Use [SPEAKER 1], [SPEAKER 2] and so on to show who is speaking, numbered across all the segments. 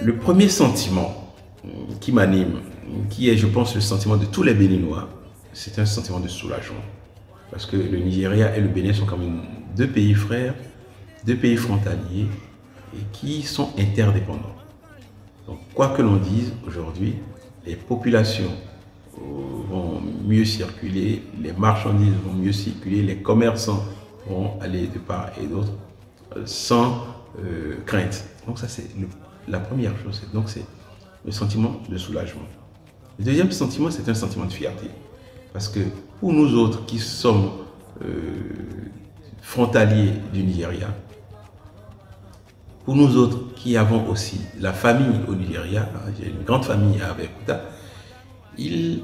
[SPEAKER 1] Le premier sentiment qui m'anime, qui est, je pense, le sentiment de tous les Béninois, c'est un sentiment de soulagement. Parce que le Nigeria et le Bénin sont quand même deux pays frères, deux pays frontaliers et qui sont interdépendants. Donc, quoi que l'on dise aujourd'hui, les populations vont mieux circuler, les marchandises vont mieux circuler, les commerçants vont aller de part et d'autre sans crainte. Donc ça, c'est la première chose. Donc c'est le sentiment de soulagement. Le deuxième sentiment, c'est un sentiment de fierté. Parce que pour nous autres qui sommes frontaliers du Nigeria, pour nous autres qui avons aussi la famille au Nigeria, j'ai une grande famille à Abeokuta, il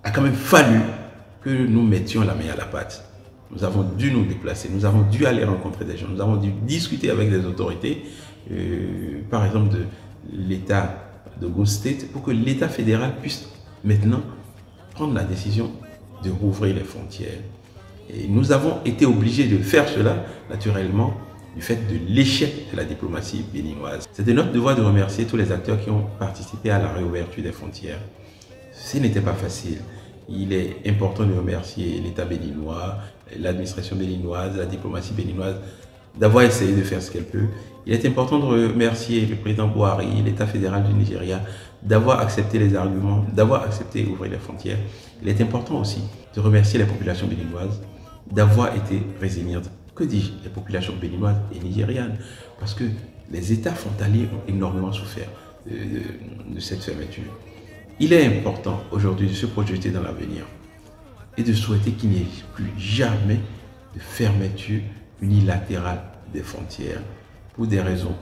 [SPEAKER 1] a quand même fallu que nous mettions la main à la pâte. Nous avons dû nous déplacer, nous avons dû aller rencontrer des gens, nous avons dû discuter avec des autorités, par exemple de l'État de Ogun State, pour que l'État fédéral puisse maintenant prendre la décision de rouvrir les frontières. Et nous avons été obligés de faire cela, naturellement, du fait de l'échec de la diplomatie béninoise. C'est de notre devoir de remercier tous les acteurs qui ont participé à la réouverture des frontières. Ce n'était pas facile. Il est important de remercier l'État béninois, l'administration béninoise, la diplomatie béninoise, d'avoir essayé de faire ce qu'elle peut. Il est important de remercier le président Buhari, l'État fédéral du Nigeria, d'avoir accepté les arguments, d'avoir accepté d'ouvrir les frontières. Il est important aussi de remercier les populations béninoises, d'avoir été résilientes. Que dis-je, les populations béninoises et nigérianes? Parce que les États frontaliers ont énormément souffert de cette fermeture. Il est important aujourd'hui de se projeter dans l'avenir et de souhaiter qu'il n'y ait plus jamais de fermeture unilatérale des frontières pour des raisons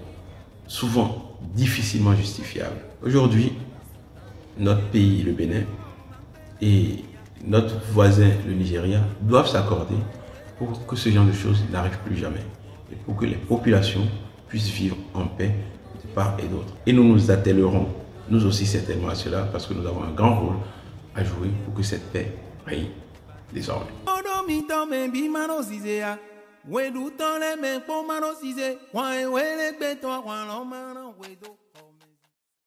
[SPEAKER 1] souvent difficilement justifiables. Aujourd'hui, notre pays, le Bénin, et notre voisin, le Nigeria, doivent s'accorder pour que ce genre de choses n'arrive plus jamais et pour que les populations puissent vivre en paix de part et d'autre. Et nous nous attellerons, nous aussi certainement, à cela parce que nous avons un grand rôle à jouer pour que cette paix règne désormais.